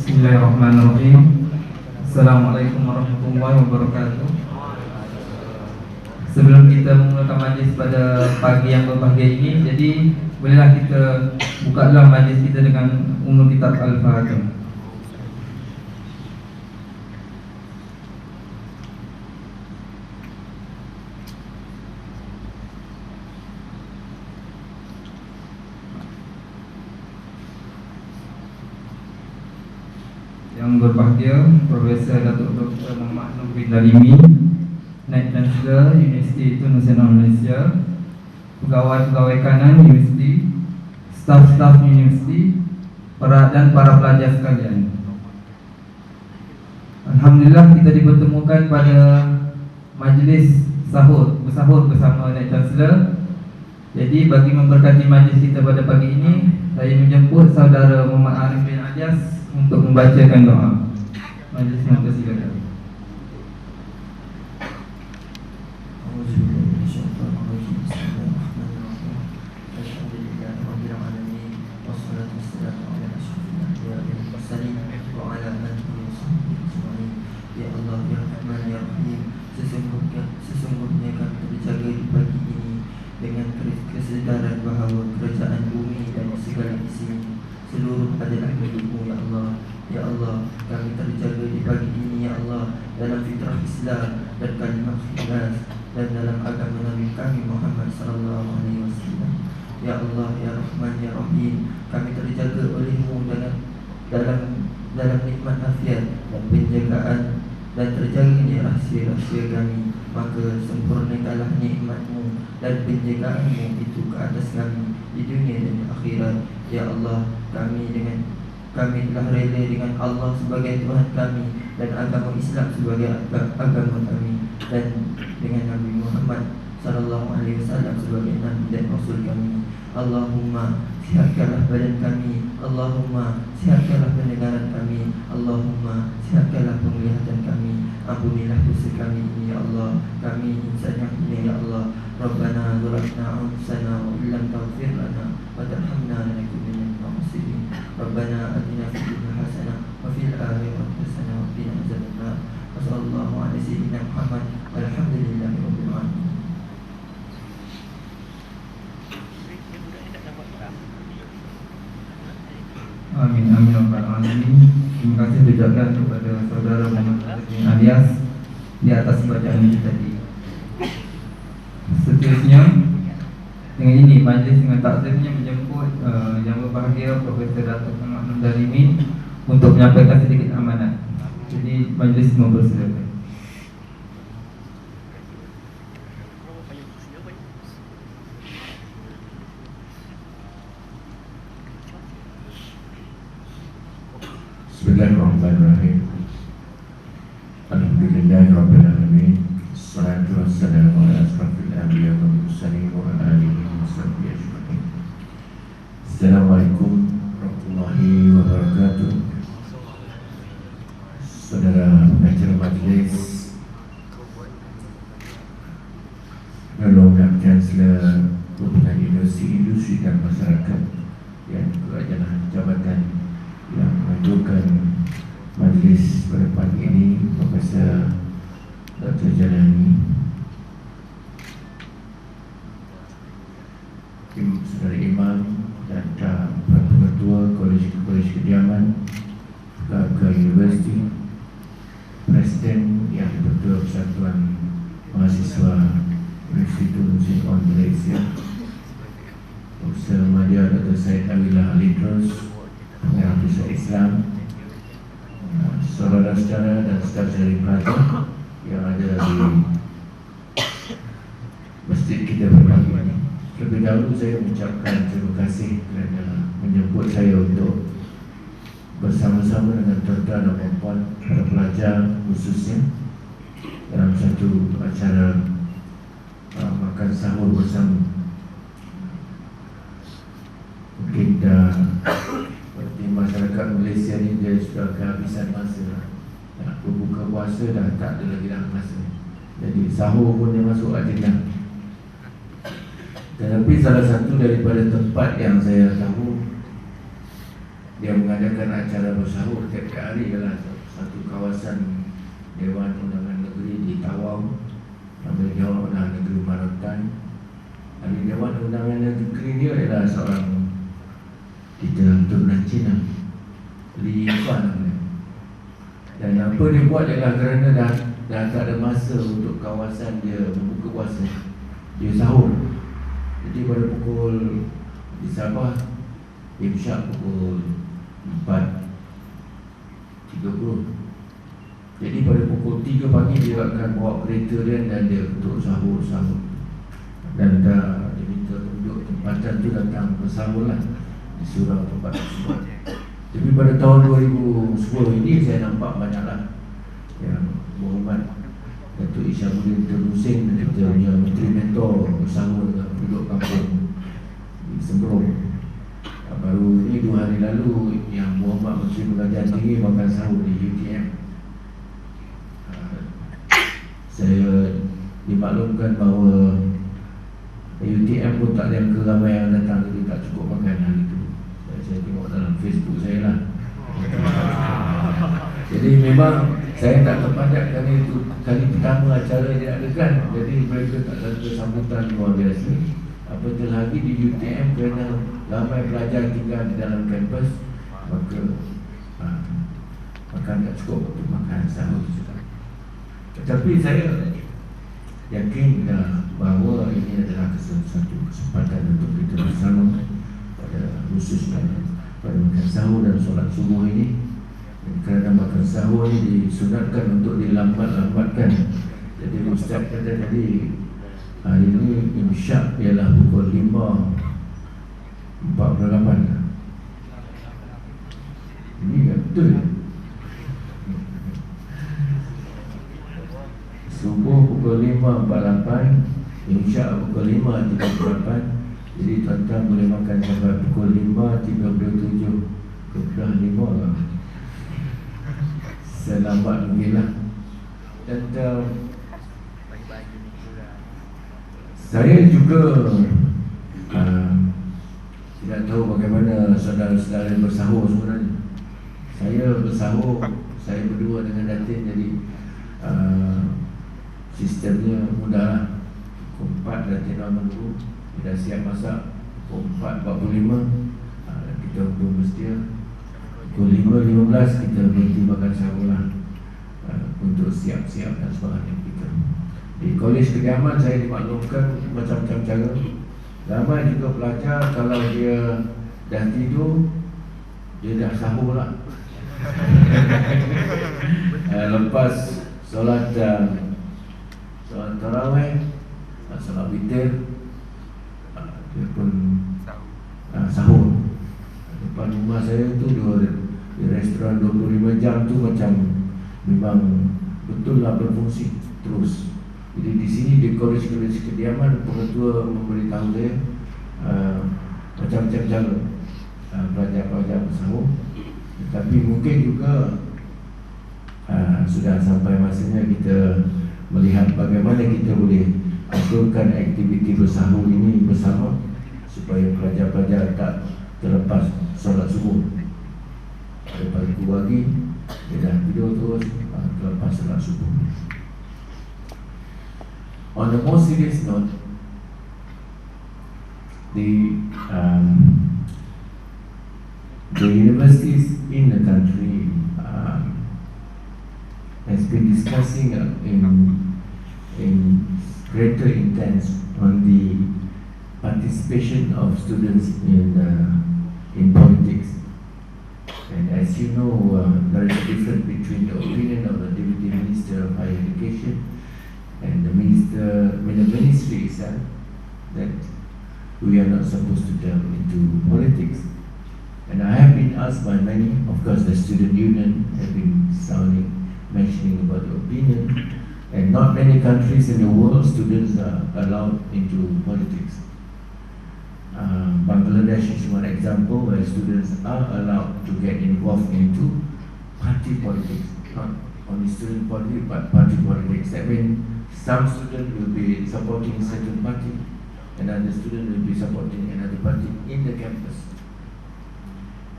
Bismillahirrahmanirrahim. Assalamualaikum warahmatullahi wabarakatuh. Sebelum kita memulakan majlis pada pagi yang berbahagia ini, jadi bolehlah kita buka dalam majlis kita dengan umul kitab Al-Fatihah. Yang berbahagia Profesor Datuk Dr. Muhammad Nurdin Darimi, Naib Chancellor Universiti Tun Nasional Malaysia, pegawai-pegawai kanan universiti, staf-staf universiti, dan para pelajar sekalian. Alhamdulillah kita dipertemukan pada majlis bersahur bersama Naib Chancellor. Jadi bagi memberkati majlis kita pada pagi ini, saya menjemput saudara Muhammad Arif bin Alyas untuk membacakan doa. Majlis mempersilakan. Ya Allah, ya Rahman, ya Rahim, sesungguhnya kami terjaga di pagi ini dengan kesedaran bahawa kerajaan bumi dan segala isinya seluruh adalah milik-Mu, ya Allah. Ya Allah, kami terjaga di pagi ini, ya Allah, dalam fitrah Islam dan kalimat ikhlas dan dalam agama Nabi kami Muhammad sallallahu alaihi wasallam. Ya Allah, ya Rahman, ya Rahim, kami terjaga oleh-Mu dalam nikmat afiat dan penjagaan dan terjaganya rahsia-rahsia kami. Maka sempurnakanlah nikmat-Mu dan penjagaan-Mu itu ke atas kami di dunia dan di akhirat. Ya Allah, kami telah rela dengan Allah sebagai Tuhan kami dan agama Islam sebagai agama kami, dan dengan Nabi Muhammad sallallahu alaihi wasallam sebagai nabi dan rasul kami. Allahumma sihatkanlah badan kami, Allahumma sihatkanlah pendengaran kami, Allahumma sihatkanlah penglihatan kami. Ampunilah dosa kami ini, ya Allah. Kami insan yang hina, ya Allah. Rabbana zalamna anfusana wa illam taghfir lana wa tarhamna lanakunanna minal khasirin. Rabbana atina fid dunya hasanah wa fil akhirati hasanah wa qina adzabannar. Wa sallallahu ala sayyidina Muhammad walhamdulillahi rabbil alamin. Amin amin rabbal alamin. Terima kasih ucapkan kepada saudara Muhammad Arif bin Alyas di atas bacaan ini tadi. Seterusnya dengan ini majlis dengan takzimnya menjemput yang berbahagia Profesor Datuk Muhammad Nurdin Darimi untuk menyampaikan sedikit amanat. Jadi majlis mempersilakan. Bismillahirrahmanirrahim. Alhamdulillahirabbil alamin. Wassalatu wassalamu ala asrafil anbiya wal mursalin wa ala alihi washabbihi ajma'in. Assalamualaikum warahmatullahi wabarakatuh. Saudara pengacara majlis, Lalu Chancellor Hubungan Industri dan Masyarakat yang kerajaan jabatan yang mengajukan majlis pada pagi ini, Profesor Dr. Jalani, Saudara Imam dan Pengetua Kolej Kediaman, Pegawai Universiti, Presiden yang Ketua Persatuan Mahasiswa Universiti Tun Nasional Malaysia, Profesor Madya Dr. Syed Awilah Alidros, Pengarah Pusat Islam, saudara-saudara dan staf dari pelajar yang ada di masjid kita berpagi ini. Terlebih dahulu saya mengucapkan terima kasih kerana menjemput saya untuk bersama-sama dengan tuan-tuan dan puan-puan para pelajar khususnya dalam satu acara makan sahur bersama. Mungkin seperti masyarakat Malaysia ni dia sudah kehabisan masa, nak berbuka puasa dah tak ada lagi dah masa, jadi sahur pun dia masuk agenda. Tetapi salah satu daripada tempat yang saya tahu dia mengadakan acara bersahur tiap-tiap hari ialah satu kawasan Dewan Undangan Negeri di Tawau, nama Dewan Undangan Negeri Marotan. Ahli Dewan Undangan Negeri dia adalah seorang kita keturunan Cina, Li Yifan namanya. Dan apa dia buat adalah kerana dah tak ada masa untuk kawasan dia membuka puasa, dia sahur. Jadi pada pukul di Sabah imsyak pukul 4.30. Jadi pada pukul 3 pagi dia akan bawa kereta dia dan dia untuk sahur. Dan dah dia minta penduduk tempatan tu datang bersahur lah di surau tempat tersebut. Tapi pada tahun 2010 ini saya nampak banyaklah yang berhormat Datuk Isyamuddin Tun Hussein dan kita punya Menteri Mentor bersahur dengan penduduk kampung di Sembrong. Baru ini 2 hari lalu yang berhormat Menteri Pengajian Tinggi makan sahur di UTM. Saya dimaklumkan bahawa UTM pun tak ada yang keramai yang datang, jadi tak cukup makan hari itu. Saya tengok dalam Facebook saya lah. Jadi memang saya tak terpanjat kerana itu kali pertama acara dia adakan. Jadi mereka tak ada sambutan luar biasa. Apatah lagi di UTM kerana ramai pelajar tinggal di dalam kampus, maka makan tak cukup untuk makan sahur. Tetapi saya yakin bahawa ini adalah satu kesempatan untuk kita bersama pada khususnya pada makan sahur dan solat subuh ini. Dan kerana makan sahur ini disunatkan untuk dilambat-lambatkan. Jadi Ustaz kata tadi hari ini imsyak ialah pukul 5.48. Ini kan betul. Subuh pukul 5.48, imsyak pukul 5.38. Jadi tuan-tuan boleh makan sampai pukul 5.37. Sudah 5 lah. Selambat mungkin lah. Dan saya juga tidak tahu bagaimana saudara-saudara bersahur sebenarnya. Saya bersahur, saya berdua dengan Datin, jadi sistemnya mudah lah. Pukul 4 Datin bangun dulu, dah siap masak. Pukul 4.45 kita belum mesti. Pukul 5.15 kita berhenti makan sahur lah, untuk siap-siap dan sebagainya kita. Di Kolej Kediaman saya dimaklumkan macam-macam cara. Ramai juga pelajar kalau dia dah tidur, dia dah sahur lah. Lepas solat tarawih, solat witir, dia pun sahur. Depan rumah saya tu di restoran 25 jam tu macam memang betul lah berfungsi terus. Jadi di sini di Kolej Kediaman pengetua memberitahu saya macam-macam cara pelajar-pelajar bersahur. Tetapi mungkin juga sudah sampai masanya kita melihat bagaimana kita boleh aturkan aktiviti bersahur ini bersama supaya pelajar-pelajar tak terlepas solat subuh. Pada pagi pagi dia dah tidur terus, terlepas solat subuh. On a more serious note, the universities in the country has been discussing in greater intense on the participation of students in politics. And as you know, there is a difference between the opinion of the Deputy Minister of Higher Education and the ministry itself, that we are not supposed to delve into politics. And I have been asked by many, of course the student union have been mentioning about the opinion, and not many countries in the world students are allowed into politics. Bangladesh is one example where students are allowed to get involved into party politics, not only student politics but party politics. That means some students will be supporting a certain party, another student will be supporting another party in the campus.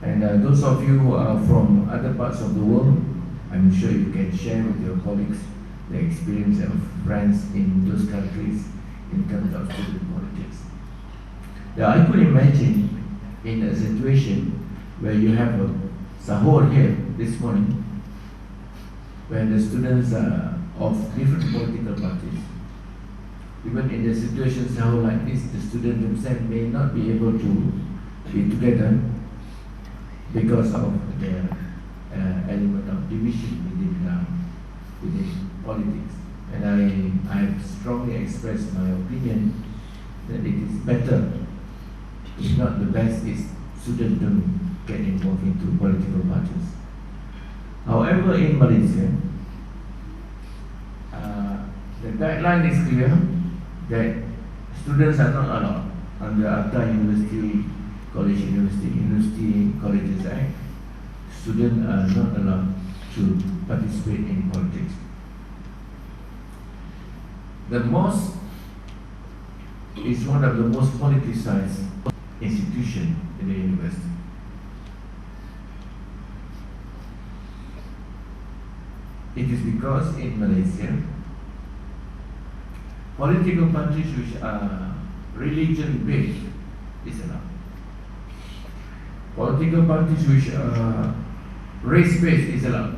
And those of you who are from other parts of the world, I'm sure you can share with your colleagues the experience of friends in those countries in terms of student politics. Now, I could imagine in a situation where you have a sahur here this morning, where the students are of different political parties. Even in the situation sahur like this, the students themselves may not be able to be together because of the element of division within politics. And I have strongly expressed my opinion that it is better, if not the best, is students don't get involved into political parties. However, in Malaysia, the guideline is clear that students are not allowed under Atta University University Colleges Act. Students are not allowed to participate in politics. The mosque is one of the most politicized institutions in the university. It is because in Malaysia, political parties which are religion-based is allowed. Political parties which are race-based is allowed.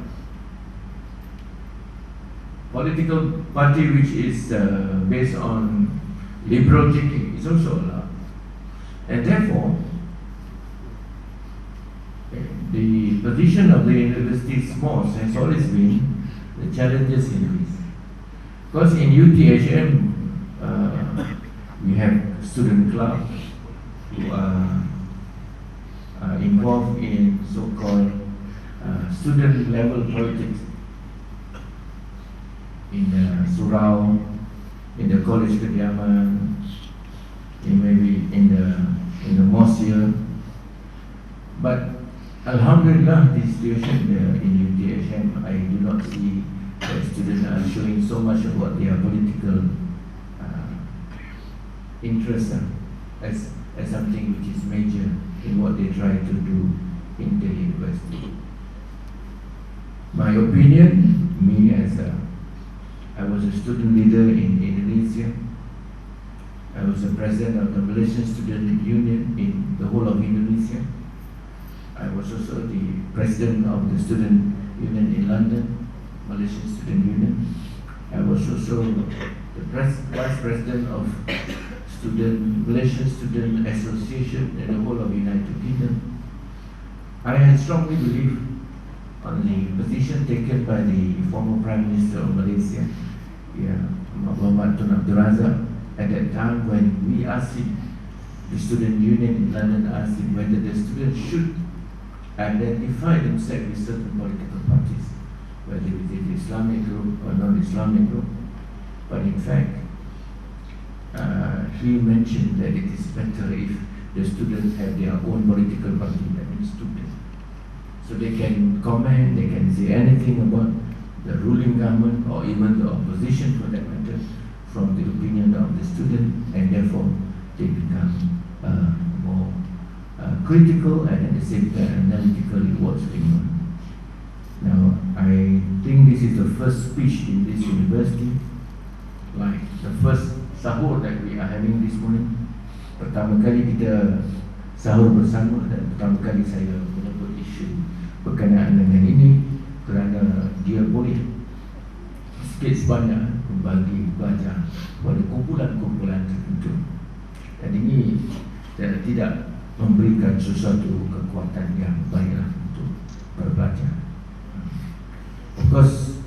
Political party which is based on liberal thinking is also allowed. And therefore, the position of the university's mosque has always been the challenges in this. Because in UTHM, we have student clubs who are involved in so-called student level politics in the Surau, in the College Kediaman, maybe in the mosque here. But Alhamdulillah, the situation in UTHM, I do not see that students are showing so much about their political interest as something which is major in what they try to do in the university. My opinion, me as I was a student leader in Indonesia. I was the president of the Malaysian Student Union in the whole of Indonesia. I was also the president of the student union in London, Malaysian Student Union. I was also the vice president of Malaysian Student Association in the whole of United Kingdom. I strongly believe on the position taken by the former Prime Minister of Malaysia, Muhammad Tun Abdul Razak, at that time when we asked him, the student union in London asked him whether the students should identify themselves with certain political parties, whether it is Islamic group or non-Islamic group. But in fact, he mentioned that it is better if the students have their own political party, that means students. So they can comment, they can say anything about the ruling government or even the opposition for that matter from the opinion of the student, and therefore they become more critical and at the same time analytical in what's going on. Now, I think this is the first speech in this university, like the first sahur that we are having this morning. Pertama kali kita sahur bersama dan pertama kali saya menyebut isu berkenaan dengan ini kerana dia boleh sikit sebanyak membagi belajar pada kumpulan-kumpulan tertentu, dan ini tidak memberikan sesuatu kekuatan yang baiklah untuk berbelajar. Of course,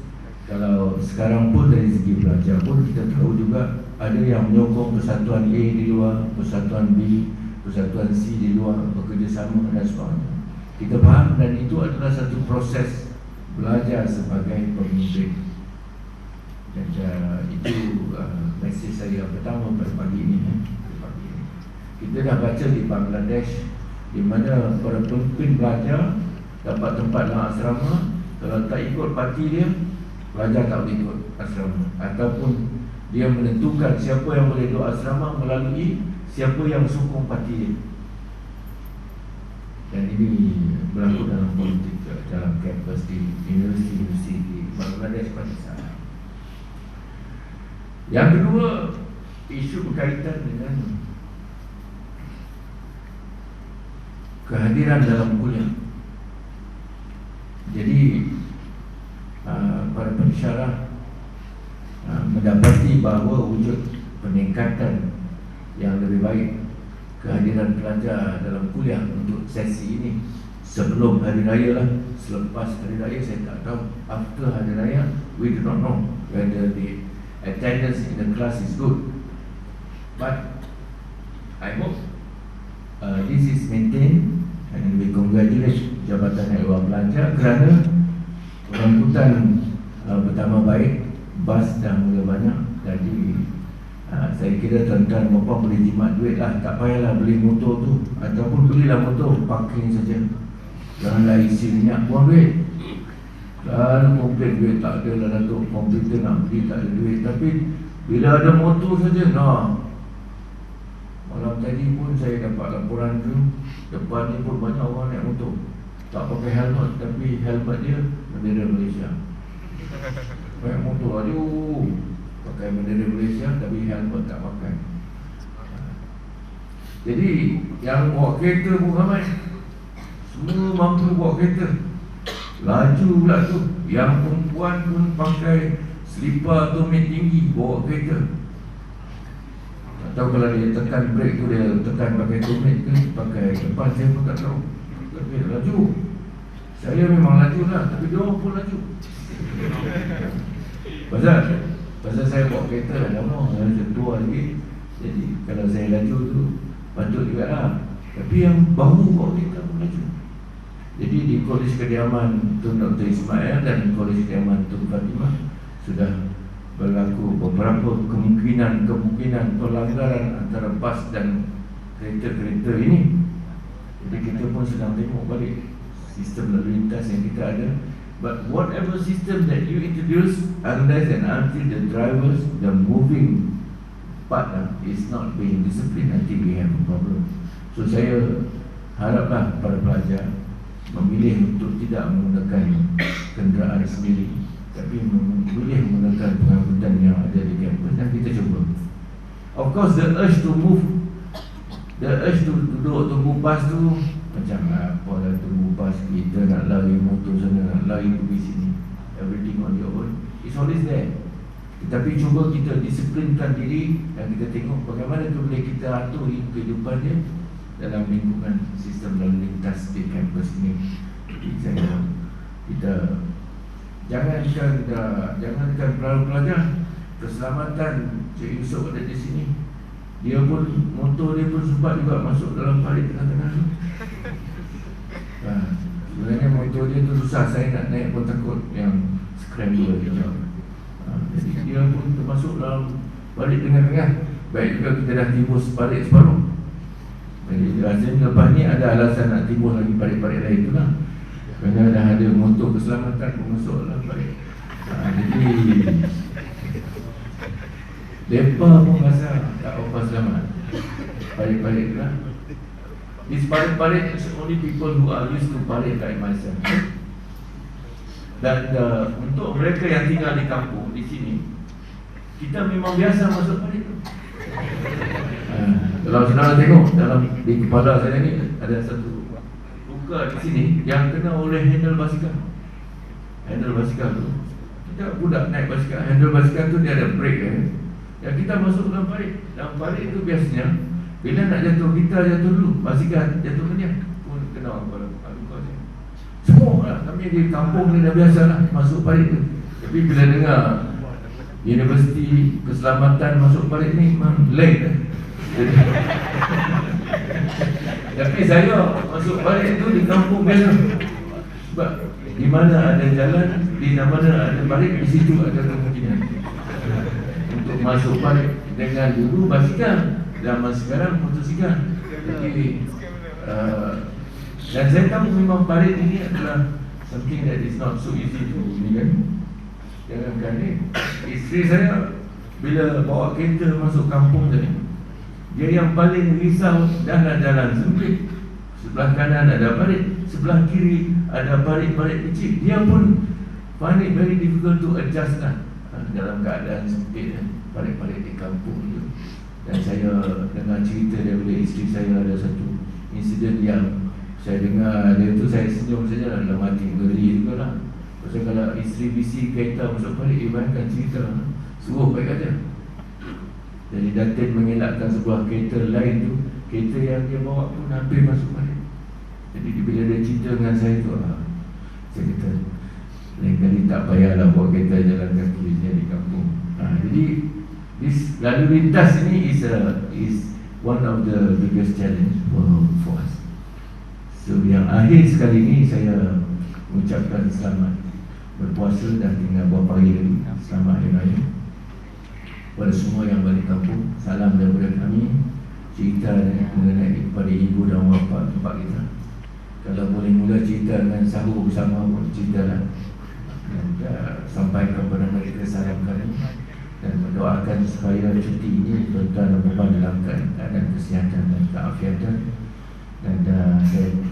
kalau sekarang pun dari segi belajar pun kita tahu juga ada yang menyokong persatuan A di luar, persatuan B, persatuan C di luar, bekerjasama dan sebagainya. Kita faham, dan itu adalah satu proses belajar sebagai pemimpin. Dan itu mesej saya pertama pada pagi ini. Kita dah baca di Bangladesh, di mana para pemimpin belajar dapat tempat dalam asrama. Kalau tak ikut parti dia, pelajar tak boleh ikut asrama. Ataupun dia menentukan siapa yang boleh duduk asrama melalui siapa yang sokong parti dia. Dan ini berlaku dalam politik, dalam kampus di universiti di Bangladesh pada saat. Yang kedua, isu berkaitan dengan kehadiran dalam kuliah. Jadi para pensyarah mendapati bahawa wujud peningkatan yang lebih baik kehadiran pelajar dalam kuliah untuk sesi ini sebelum hari raya lah. Selepas hari raya saya tak tahu. After hari raya, we do not know whether the attendance in the class is good. But I hope this is maintained, and we congratulate Jabatan Ewan Pelajar kerana pengangkutan pertama baik, bas dah mula banyak. Jadi saya kira tuan-tuan dan puan boleh jimat duit lah. Tak payahlah beli motor tu, ataupun belilah motor, parking saja. Janganlah isi minyak, buang duit. Lalu komplain duit tak ada lah, Datuk. Komputer nak beli tak ada duit. Tapi bila ada motor saja, malam tadi pun saya dapat laporan tu, depan ni pun banyak orang naik motor, tak pakai helmet, tapi helmet dia bendera Malaysia. Naik motor aja, pakai bendera Malaysia tapi helmet tak pakai. Jadi yang bawa kereta pun ramai, semua mampu bawa kereta. Laju pula tu. Yang perempuan pun pakai selipar tumit tinggi bawa kereta. Tak tahu kalau dia tekan brake tu, dia tekan pakai tumit ke pakai depan, saya pun tak tahu. Tapi laju. Saya memang laju lah, tapi dia orang pun laju. Pasal saya bawa kereta dah lama, saya tua lagi. Jadi kalau saya laju tu patut juga lah. Tapi yang baru bawa kereta pun laju. Jadi di Kolej Kediaman Tun Dr. Ismail dan Kolej Kediaman Tun Fatimah sudah berlaku beberapa kemungkinan pelanggaran antara bas dan kereta-kereta ini. Jadi kita pun sedang tengok balik sistem lalu lintas yang kita ada. But whatever system that you introduce, unless and until the drivers, the moving part is not being disciplined, I think we have a problem. So saya haraplah para pelajar memilih untuk tidak menggunakan kenderaan sendiri, tapi memilih menggunakan pengangkutan yang ada di kampus, dan kita cuba. Of course, the urge to move, the urge to duduk tunggu bas tu macam apa dah tunggu bas, kita nak lari motor sana, nak lari pergi sini, everything on your own, it's always there. Tetapi cuba kita disiplinkan diri dan kita tengok bagaimana boleh kita atur kehidupan dia dalam lingkungan sistem lalu lintas di kampus ini. Jadi kita jangankan pelajar, keselamatan Cik Yusof ada di sini. Dia pun, motor dia pun sempat juga masuk dalam parit tengah-tengah tu. Sebenarnya motor dia tu susah, saya nak naik pun takut yang scramble gitu. Jadi dia pun termasuk dalam parit tengah-tengah. Baik juga kita dah timbus parit separuh. Jadi rasanya lepas ni ada alasan nak timbul lagi parit-parit lain tu lah. Kerana dah ada motor keselamatan pun masuk dalam parit. Jadi mereka pun rasa tak apa selamat. Parit-parit lah. This parit-parit is only people who are used to parit like myself. Dan untuk mereka yang tinggal di kampung di sini, kita memang biasa masuk parit tu. Kalau saudara tengok dalam di kepala saya ni ada satu luka di sini yang kena oleh handle basikal. Handle basikal tu, kita budak naik basikal, handle basikal tu dia ada brake yang kita masuk dalam parit. Dalam parit tu biasanya bila nak jatuh, kita jatuh dulu, basikal jatuh ke dia pun kena luka dia. Semua lah, kami di kampung ni dah biasa lah masuk parit tu. Tapi bila dengar Universiti Keselamatan masuk parit ni memang lain lah. Tapi saya masuk parit tu di kampung biasa. Sebab di mana ada jalan, di mana ada parit, di situ ada kemungkinan untuk masuk parit. Dengan dulu basikal, zaman sekarang motosikal. Jadi dan saya tahu memang parit ini adalah something that is not so easy to ni kan. Jangankan ni, isteri saya bila bawa kereta masuk kampung tadi, dia yang paling risau dah nak jalan sempit, Sebelah kanan ada parit, sebelah kiri ada parit-parit kecil. Dia pun find it very difficult to adjust lah dalam keadaan sempit parit-parit di kampung itu. Dan saya dengar cerita daripada isteri saya, ada satu insiden yang saya dengar dia tu, saya senyum saja lah, dalam hati ngeri juga lah. Pasal kalau isteri bisi kereta masuk parit, bayangkan cerita suruh baik aja. Jadi Datin mengelakkan sebuah kereta lain tu, kereta yang dia bawa pun hampir masuk parit. Jadi bila dia cerita dengan saya tu, saya kata lain kali tak payahlah bawa kereta jalan kaki di kampung. Jadi lalu lintas ini is one of the biggest challenge for us. So yang akhir sekali ini saya mengucapkan selamat berpuasa dan tinggal beberapa hari lagi. Selamat Hari Raya pada semua yang balik kampung. Salam daripada kami. Cerita mengenai kepada ibu dan bapa tempat kita. Kalau boleh mula cerita dengan sahur bersama pun ceritalah. Dan sampaikan kepada mereka salam kami dan mendoakan supaya cuti ini tuan-tuan dan puan dalam keadaan kesihatan dan keafiatan. Dan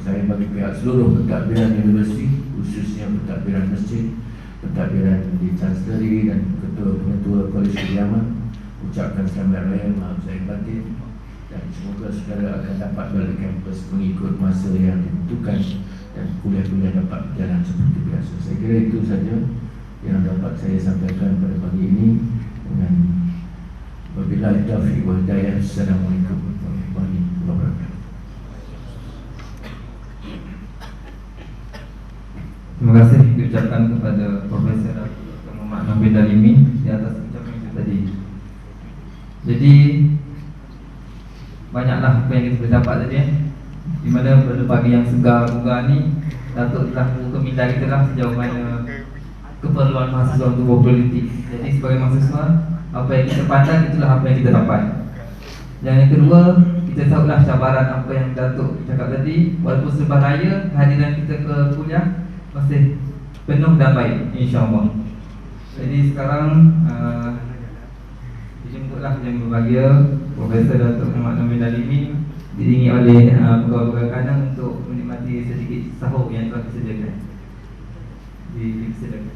saya bagi pihak seluruh pentadbiran universiti, khususnya pentadbiran masjid, pentadbiran di Chancellery dan ketua-ketua Kolej Kediaman, ucapkan selamat raya, maaf saya batin, dan semoga saudara akan dapat balik kampus mengikut masa yang ditentukan dan kuliah-kuliah dapat berjalan seperti biasa. Saya kira itu saja yang dapat saya sampaikan pada pagi ini. Dengan wabillahi taufiq wal hidayah. Assalamualaikum warahmatullahi wabarakatuh. Terima kasih diucapkan kepada Profesor Dr. Muhammad Nobin Dalimi di atas ucapan itu tadi. Jadi banyaklah apa yang kita boleh dapat tadi di mana pada pagi yang segar bunga ni Datuk telah membuka kita lah sejauh mana keperluan mahasiswa untuk berpolitik. Jadi sebagai mahasiswa, apa yang kita pandang itulah apa yang kita dapat. Yang kedua, kita tahulah cabaran apa yang Datuk cakap tadi. Walaupun selepas raya, kehadiran kita ke kuliah masih penuh dan baik, insyaAllah. Jadi sekarang dijemputlah yang berbahagia Profesor Datuk Muhammad Nobin Dalimi diiringi oleh pegawai-pegawai kanan untuk menikmati sedikit sahur yang telah disediakan. Disilakan.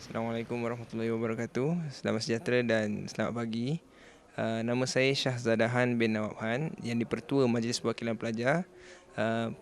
Assalamualaikum warahmatullahi wabarakatuh. Selamat sejahtera dan selamat pagi. Nama saya Syahzadahan bin Nawabhan yang dipertua Majlis Perwakilan Pelajar,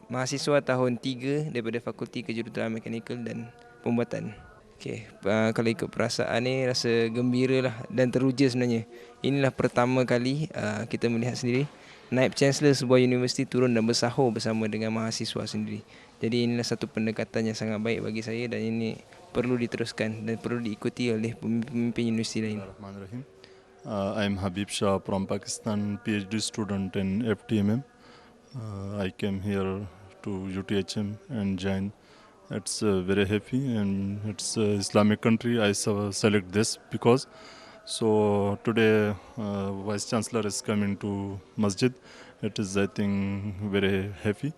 mahasiswa tahun 3 daripada Fakulti Kejuruteraan Mekanikal dan Pembuatan. Okey, kalau ikut perasaan ni rasa gembira lah dan teruja sebenarnya. Inilah pertama kali kita melihat sendiri Naib Chancellor sebuah universiti turun dan bersahur bersama dengan mahasiswa sendiri. Jadi inilah satu pendekatan yang sangat baik bagi saya dan ini perlu diteruskan dan perlu diikuti oleh pemimpin universiti lain. I am Habib Shah from Pakistan, PhD student in FTMM. I came here to UTHM and join. It's very happy and it's Islamic country. I select this because so today Vice Chancellor is coming to Masjid. It is I think very happy.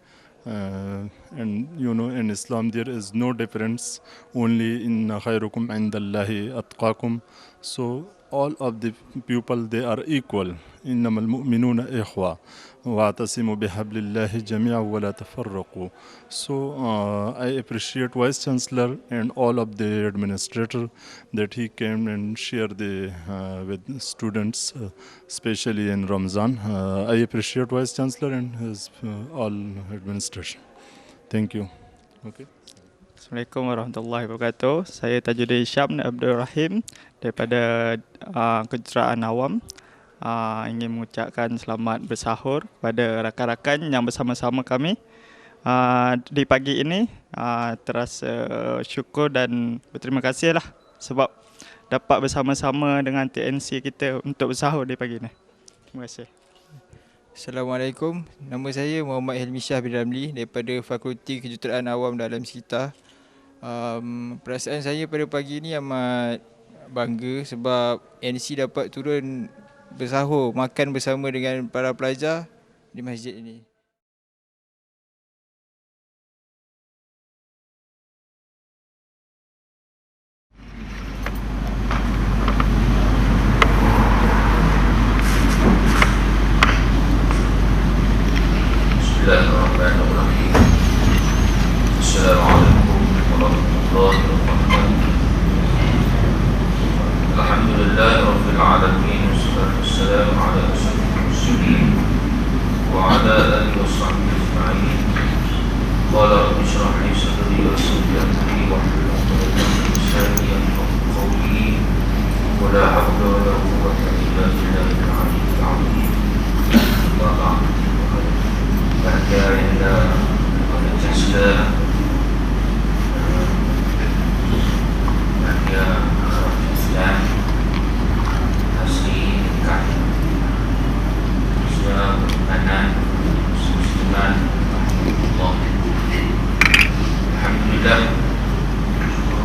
And you know, in Islam there is no difference, only in khairukum indallahi atqakum. So all of the people, they are equal. إنما المؤمنون إخوة واعتصموا بحبل الله جميعا ولا تفرقوا. So I appreciate Vice Chancellor and all of the administrator that he came and shared the with students, especially in Ramzan. I appreciate Vice Chancellor and his all administration. Thank you. Okay. Assalamualaikum warahmatullahi wabarakatuh. Saya Tajuddin Syam Abdul Rahim daripada Kejuruteraan Awam. Ingin mengucapkan selamat bersahur kepada rakan-rakan yang bersama-sama kami. Di pagi ini terasa syukur dan berterima kasih lah sebab dapat bersama-sama dengan TNC kita untuk bersahur di pagi ini. Terima kasih. Assalamualaikum. Nama saya Muhammad Helmi Shah bin Ramli daripada Fakulti Kejuruteraan Awam Dalam Sekitar. Perasaan saya pada pagi ini amat bangga sebab NC dapat turun bersahur, makan bersama dengan para pelajar di masjid ini. Bismillahirrahmanirrahim. Assalamualaikum warahmatullahi wabarakatuh. Alhamdulillahirabbil alamin wassalatu wassalamu ala asyrofil mursalin wa ala alihi washabbihi ajma'in. Qala rabbi shrah li sadri wa yassir li amri wahlul 'uqdatam min lisani yafqahu qawli. Wa la hawla wa la quwwata illa billahil 'aliyyil 'azim. Amma ba'd. Bahagia anda pada Chancellor, bahagia Islam asli dekat Islam berkenan Musliman Allah. Alhamdulillah,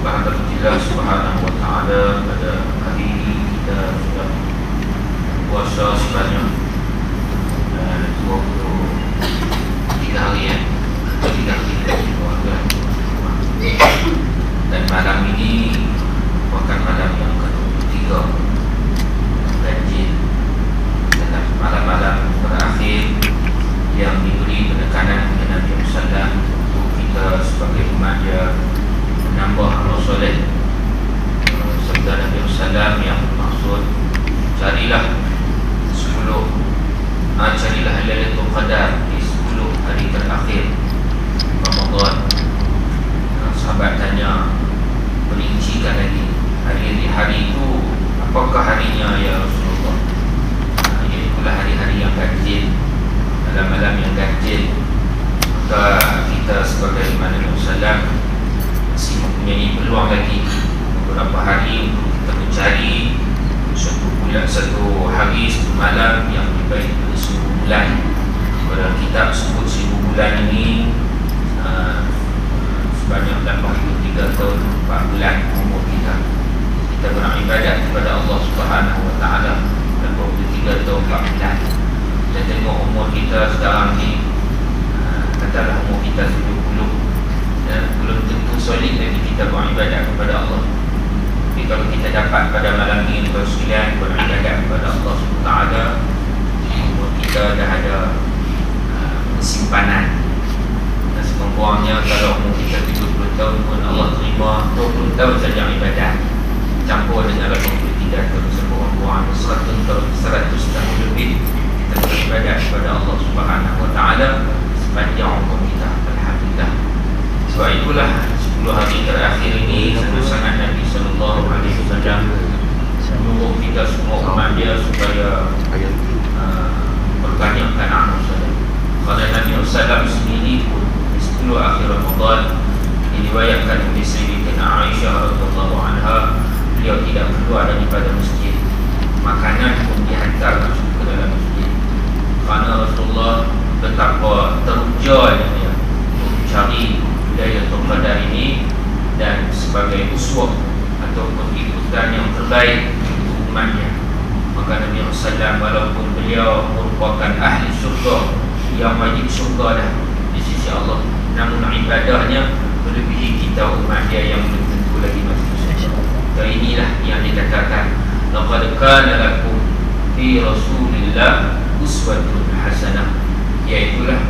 Alhamdulillah Subhanahu wa ta'ala, pada hari ini kita sudah puasa sebanyak 23 hari ya, 3 hari keluarga. Dan malam ini merupakan malam yang ke-23 ganjil, dalam malam-malam terakhir yang diberi penekanan oleh Nabi Muhammad untuk kita sebagai umat dia menambah amal soleh. Sabda Nabi Muhammad yang bermaksud carilah Lailatul Qadar di 10 hari terakhir Ramadan. Sahabat tanya, perincikan lagi hari itu apakah harinya ya Rasulullah? Itulah hari-hari yang ganjil, malam-malam yang ganjil. Maka kita sebagai Imam Nabi Sallam masih mempunyai peluang lagi beberapa hari untuk kita mencari satu hari, satu malam yang lebih baik daripada 1000 bulan. Pada kitab sebut 1000 bulan ini sebanyak 83 tahun 4 bulan umur kita. Kita beribadat kepada Allah Subhanahu wa ta'ala 83 tahun 4 bulan. Kita tengok umur kita sekarang ni, katalah umur kita 70, dan belum tentu solid lagi kita beribadat kepada Allah. Tapi kalau kita dapat pada malam ini bersekalian beribadat kepada Allah SWT, umur kita dah ada simpanan. Dan sekurang-kurangnya kalau umur kita 70 tahun pun Allah terima 20 tahun saja ibadat, campur dengan 83 tahun, sekurang-kurangnya 100 tahun lebih kita beribadat kepada Allah SWT sepanjang umur kita. Alhamdulillah. Sebab itulah 10 hari terakhir ini sangat Nabi sallallahu alaihi wasallam menyuruh kita semua umat dia supaya perbanyakkan amal soleh. Kerana Nabi sallallahu sendiri pun di 10 akhir Ramadan diriwayatkan oleh Sayyidatina Aisyah radhiyallahu anha, beliau tidak keluar daripada masjid, makanan pun dihantar masuk ke dalam masjid. Kerana Rasulullah betapa terujal dia untuk mencari Lailatul Qadar ini dan sebagai uswah ataupun ikutan yang terbaik untuk umatnya. Maka Nabi SAW walaupun beliau merupakan ahli syurga yang wajib syurga dah di sisi Allah, namun ibadahnya melebihi kita umat dia yang belum tentu lagi masuk syurga. Dan inilah yang dikatakan laqad kana lakum fi Rasulillah uswatun hasanah, iaitulah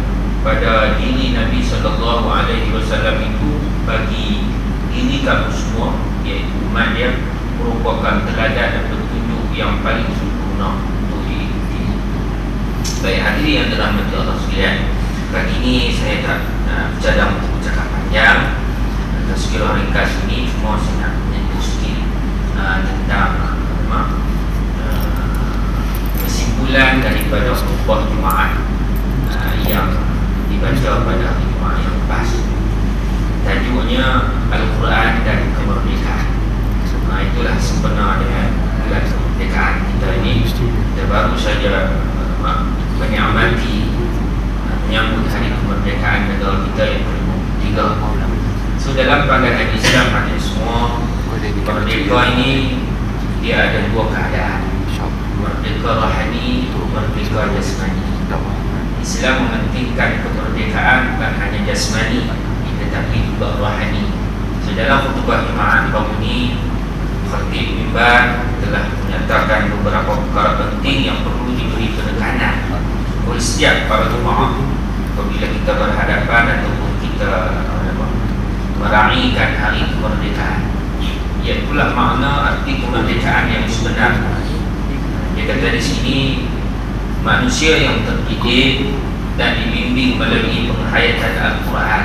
pada diri Nabi sallallahu alaihi wasallam itu bagi diri kamu semua, iaitu umat dia, merupakan teladan dan petunjuk yang paling sempurna untuk diikuti. Baik hadirin yang dirahmati Allah sekalian, kali ini saya tak cadang untuk bercakap panjang, Segera ringkas ini cuma saya nak menyentuh sikit tentang kesimpulan daripada khutbah Jumaat yang dibaca pada hari Jumaat yang lepas. Tajuknya Al-Quran dan Kemerdekaan. Itulah sempena dengan bulan kemerdekaan kita ini. Kita baru saja menyamati menyambut hari kemerdekaan negara kita yang ke-53. So dalam pandangan Islam ada semua, merdeka ini dia ada dua keadaan. Merdeka rohani, merdeka jasmani. Islam mementingkan kemerdekaan bukan hanya jasmani tetapi juga rohani. So dalam khutbah Jumaat baru ini, khatib mimbar telah menyatakan beberapa perkara penting yang perlu diberi penekanan oleh setiap para jemaah apabila kita berhadapan ataupun kita meraihkan hari kemerdekaan. Iaitulah makna arti kemerdekaan yang sebenar. Dia kata di sini, manusia yang terdidik dan dibimbing melalui penghayatan Al-Quran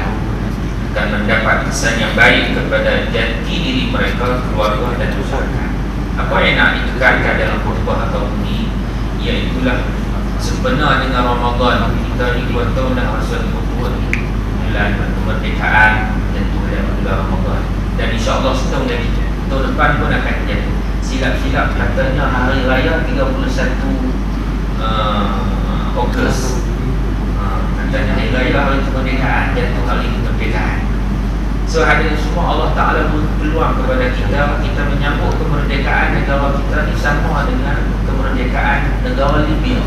akan mendapat kesan yang baik kepada jati diri mereka, keluarga dan masyarakat. Apa yang nak ditekankan dalam khutbah tahun ini, iaitulah sebenar dengan Ramadan kita 2 tahun dah rasa berbuat bulan kemerdekaan dan bulan Ramadan, dan insyaAllah setahun lagi, tahun depan pun akan jatuh. Silap-silap katanya hari raya 31 Ogos, katanya hari raya hari kemerdekaan, jatuh hari kemerdekaan. So hari semua Allah Ta'ala berpeluang kepada kita menyambut kemerdekaan negara kita ni sama dengan kemerdekaan negara Libya.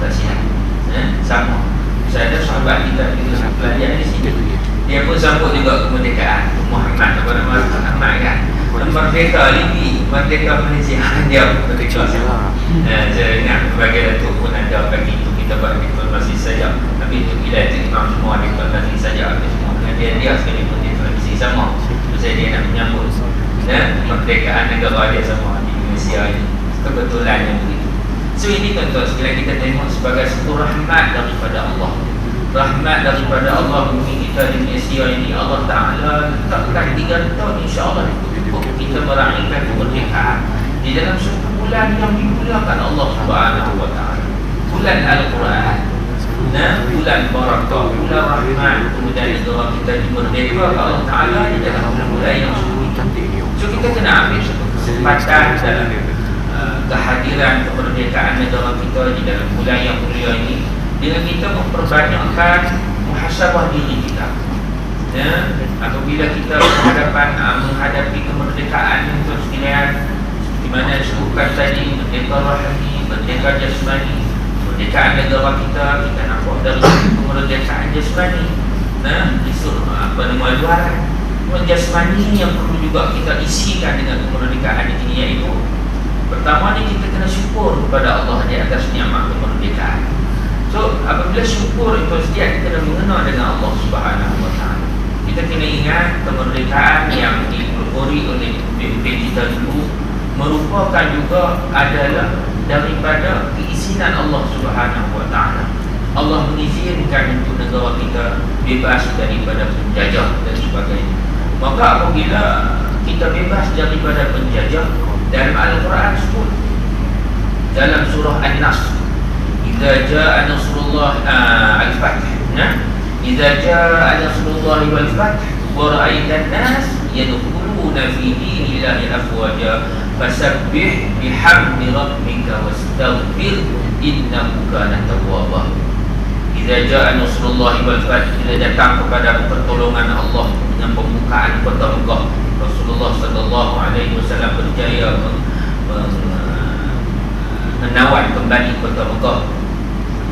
Tak silap, sama. Saya ada sahabat kita juga pelajar di sini, dia pun sambut juga kemerdekaan Muhammad, apa nama Muhammad kan, merdeka Libya, merdeka Malaysia, dia merdeka. Saya ingat sebagai Datuk pun ada bagi itu, kita buat diplomasi saja, tapi itu bila itu imam semua diplomasi saja, semua dia sekali pun diplomasi sama. Saya dia nak menyambut kemerdekaan negara dia sama di Malaysia ini, kebetulan yang begitu. So ini tuan-tuan sekalian kita tengok sebagai satu rahmat daripada Allah. Rahmat daripada Allah bumi kita di Malaysia ini. Allah Ta'ala letakkan 3 tahun insyaAllah untuk kita meraihkan kemerdekaan di dalam satu bulan yang dimuliakan Allah Subhanahu Wa Ta'ala, bulan Al-Quran, bulan barakah, bulan rahmat. Kemudian negara kita dimerdeka Allah Ta'ala di dalam bulan yang cantik. So kita kena ambil satu kesempatan dalam kehadiran kemerdekaan negara kita di dalam bulan yang mulia ini dengan kita memperbanyakkan muhasabah diri kita. Apabila kita menghadapi kemerdekaan itu sekalian, di mana disebutkan tadi merdeka rohani, merdeka jasmani, kemerdekaan negara kita nampak dari kemerdekaan jasmani. Luaran jasmani yang perlu juga kita isikan dengan kemerdekaan ini, iaitu pertama ni kita kena syukur kepada Allah di atas nikmat kemerdekaan. So apabila syukur itu setiap kita kena mengenal dengan Allah Subhanahu Wa Ta'ala. Kita kena ingat kemerdekaan yang dipelopori oleh pemimpin kita dulu merupakan juga adalah daripada keizinan Allah Subhanahu Wa Ta'ala. Allah mengizinkan untuk negara kita bebas daripada penjajah dan sebagainya. Maka apabila kita bebas daripada penjajah, dalam Al-Quran sebut dalam surah An-Nasr, idza jaa nasrullah al-fath, idza jaa nasrullah wal fath wa ra'aitan nas yadkhuluna fi dinillahi afwaja fasabbih bihamdi rabbika wastaghfir innahu kana tawwaba. Idza jaa nasrullah wal fath, bila datang kepada pertolongan Allah dengan pembukaan kota Mekah, Rasulullah sallallahu alaihi wasallam berjaya menawan kembali kota Mekah.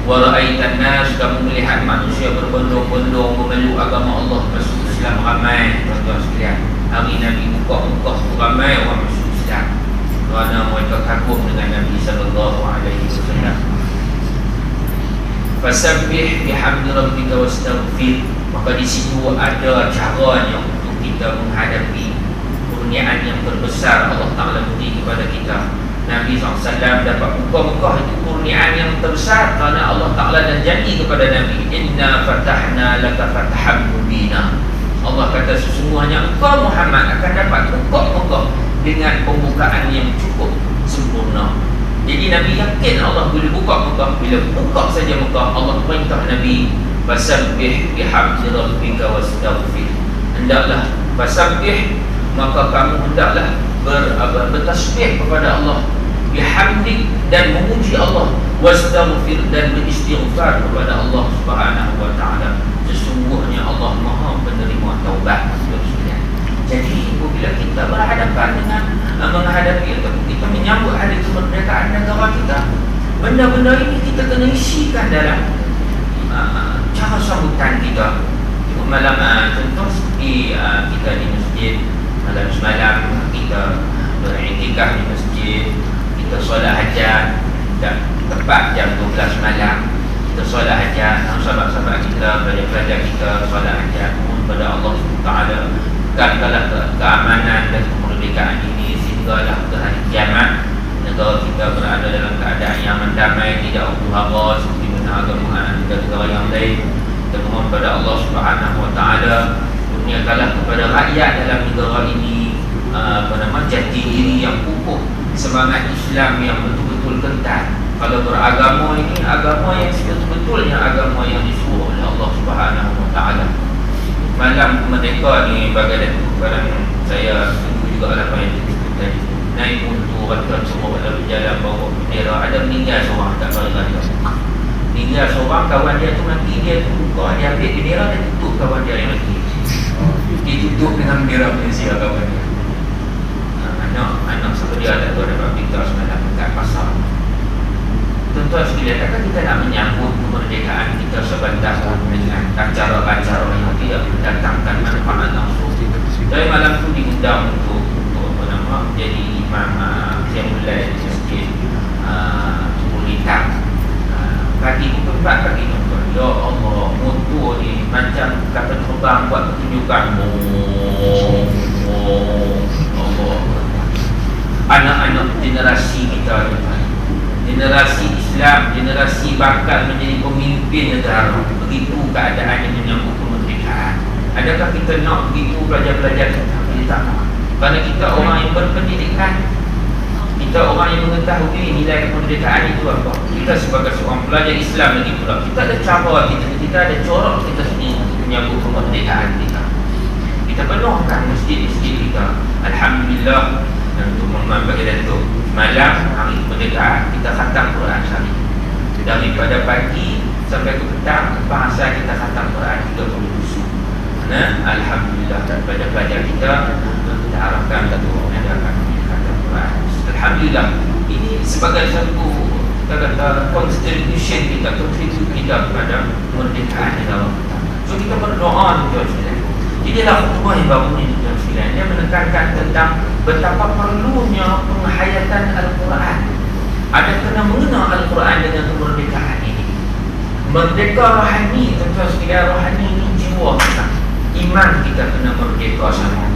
Wa ra'aitan nas, kamu melihat manusia berbondong-bondong memeluk agama Allah, masuk Islam ramai tuan-tuan sekalian. Hari Nabi buka Mekah ramai orang masuk Islam kerana mereka kagum dengan Nabi sallallahu alaihi wasallam. Fasabbih bihamdi rabbika wastaghfir. Maka di situ ada caranya untuk kita menghadapi kurniaan yang terbesar Allah Ta'ala beri kepada kita. Nabi SAW dapat buka Mekah, itu kurniaan yang terbesar kerana Allah Ta'ala dan janji kepada Nabi, inna fatahna laka fathan mubina. Allah kata sesungguhnya engkau Muhammad akan dapat buka Mekah dengan pembukaan yang cukup sempurna. Jadi Nabi yakin Allah boleh buka Mekah. Bila buka saja Mekah, Allah perintah Nabi fasabbih bihamdi rabbika wastaghfir. Hendaklah fasabbih, maka kamu hendaklah bertasbih kepada Allah, bihamdi, dan memuji Allah, wastaghfir, dan beristighfar kepada Allah Subhanahu wa taala. Sesungguhnya Allah Maha penerima taubat. Jadi bila kita berhadapan dengan menghadapi ataupun kita menyambut hari kemerdekaan negara kita, benda-benda ini kita kena isikan dalam cara sambutan kita. Malam contoh seperti kita di masjid, malam semalam kita beriktikaf di masjid, kita solat hajat dan tepat jam 12 malam kita solat hajat, sahabat-sahabat kita, pelajar-pelajar kita solat hajat, mohon kepada Allah Taala katalah keamanan dan kemerdekaan ini sehinggalah ke hari kiamat negara kita berada dalam keadaan yang damai, tidak huru-hara seperti mana agama negara yang lain. Kita mohon kepada Allah Subhanahu wa taala kurniakanlah kepada rakyat dalam negara ini jati diri yang kukuh, semangat Islam yang betul-betul kental. Kalau beragama ini agama yang betul-betulnya agama yang disuruh oleh Allah Subhanahu wa taala. Malam merdeka ni bagi Datuk, kadang saya tunggu juga apa yang disebut tadi. Naik motor, rakan semua pada berjalan bawa bendera. Ada meninggal seorang tak balik. Meninggal seorang, kawan dia tu mati, dia tu buka, dia ambil bendera, dia tutup kawan dia yang mati. Dia tutup dengan bendera Malaysia kawan dia. Anak siapa dia tak tahu dapat berita semalam dekat pasar. Tuan-tuan sekalian, takkan kita nak menyambut kemerdekaan kita sebentar dengan acara-acara yang tidak mendatangkan manfaat langsung. Saya malam tu diundang untuk jadi imam yang mulai di masjid Subur Hitam. Pagi pukul 4 pagi tuan-tuan. Ya Allah, motor ni macam kapal terbang buat pertunjukan. Allah. Anak-anak generasi kita ni, generasi Islam, generasi bakal menjadi pemimpin negara. Begitu keadaan yang menyambut kemerdekaan. Adakah kita nak begitu pelajar-pelajar kita? Kita tak nak. Kerana kita orang yang berpendidikan, kita orang yang mengetahui nilai kemerdekaan itu apa. Kita sebagai seorang pelajar Islam lagi pula, kita ada cara kita ada corak kita sendiri untuk menyambut kemerdekaan kita. Kita penuhkan masjid-masjid kita. Alhamdulillah. Dan untuk mohon bagi Datuk, malam hari kemerdekaan kita khatam Quran Syarif. Daripada pagi sampai ke petang, bahasa kita khatam Quran 30 juz. Alhamdulillah, daripada pelajar kita harapkan Datuk mengadakan khatam Quran. Alhamdulillah, ini sebagai satu kita kata contribution kita kepada kemerdekaan negara kita. So kita berdoa tuan sekalian. Inilah khutbah yang baru ini tuan sekalian. Dia menekankan tentang betapa perlunya penghayatan Al-Quran. Ada kena mengenal Al-Quran dengan kemerdekaan ini. Merdeka rohani tuan sekalian, rohani ini jiwa kita. Iman kita kena merdeka sama.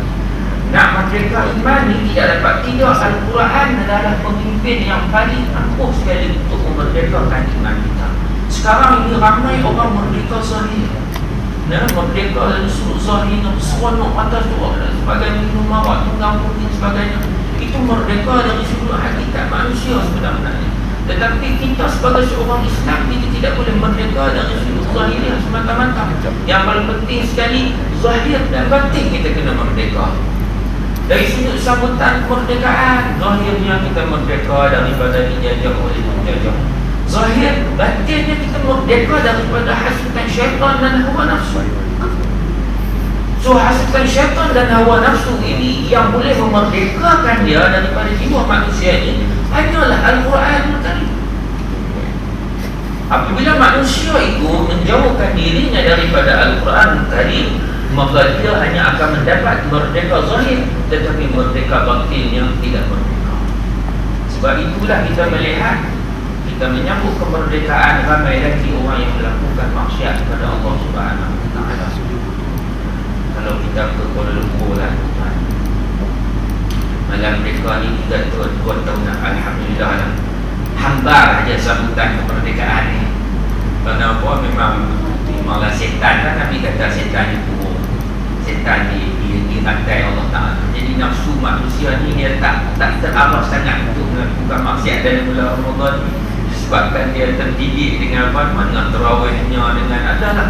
Nak merdeka iman ini tidak dapat tidak. Al-Quran adalah pemimpin yang paling ampuh sekali untuk memerdekakan iman kita. Sekarang ini ramai orang merdeka zahir. Merdeka dari sudut zahir, seronok atas tuak dan sebagainya, minum marak, tunggang putih sebagainya. Itu merdeka dari sudut hakikat manusia sebenarnya. Tetapi kita sebagai seorang Islam, kita tidak boleh merdeka dari sudut zahir yang semata-mata. Yang paling penting sekali, zahir dan batin kita kena merdeka. Dari sudut sambutan kemerdekaan, zahirnya kita merdeka daripada dijajah oleh penjajah. Zahir, batinnya kita merdeka daripada hasutan syaitan dan hawa nafsu. So hasutan syaitan dan hawa nafsu ini yang boleh memerdekakan dia daripada jiwa manusia ini hanyalah Al-Quranul Karim. Apabila manusia itu menjauhkan dirinya daripada Al-Quranul Karim, maka dia hanya akan mendapat merdeka zahir, tetapi merdeka batinnya tidak merdeka. Sebab itulah kita melihat, kita menyambut kemerdekaan ramai lagi orang yang melakukan maksiat kepada Allah Subhanahu wa taala. Kalau kita ke Kuala Lumpur lah, malam mereka ni 2 tahun alhamdulillah lah. Hambar aja sambutan kemerdekaan ni. Kerana apa, memanglah setan kan, Nabi kata setan itu Syaitan dirantai Allah Ta'ala. Jadi nafsu manusia ni dia tak terarah sangat untuk melakukan maksiat dalam bulan Ramadan ni, disebabkan dia terdidik dengan apa, dengan terawihnya, dengan adalah